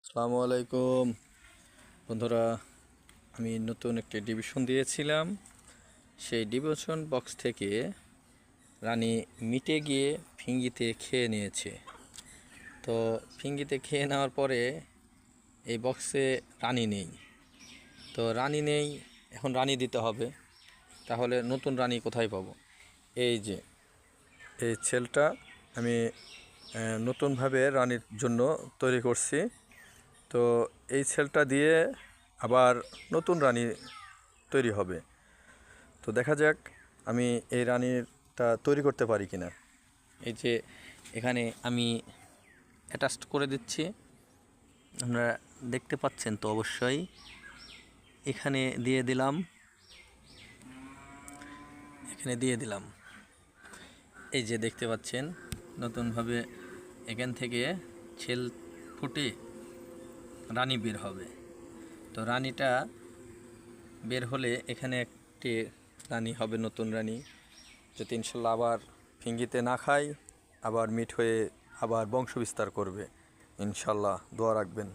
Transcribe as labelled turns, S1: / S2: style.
S1: আসসালামু আলাইকুম বন্ধুরা, আমি নতুন একটি ডিভিশন দিয়েছিলাম। সেই ডিভিশন বক্স থেকে রানী মিটে গিয়ে ফিঙ্গিতে খেয়ে নিয়েছে। তো ফিঙ্গিতে খেয়ে নেওয়ার পরে এই বক্সে রানী নেই। তো রানী নেই, এখন রানী দিতে হবে। তাহলে নতুন রানী কোথায় পাবো? এই যে এই সেলটা আমি নতুনভাবে রানীর জন্য তৈরি করছি। তো এই সেলটা দিয়ে আবার নতুন রানী তৈরি হবে। তো দেখা যাক আমি এই রানীটা তৈরি করতে পারি কিনা। এই যে এখানে আমি অ্যাটাচ করে দিচ্ছি, আপনারা দেখতে পাচ্ছেন তো অবশ্যই। এখানে দিয়ে দিলাম, এই যে দেখতে পাচ্ছেন নতুনভাবে এখান থেকে ছেল ফুটে রানী বের হবে। তো রানীটা বের হলে এখানে একটি রানী হবে, নতুন রানী, যদি ইনশাল্লাহ আবার ফিঙ্গিতে না খাই, আবার মিট হয়ে আবার বংশ বিস্তার করবে। ইনশাল্লাহ দোয়া রাখবেন।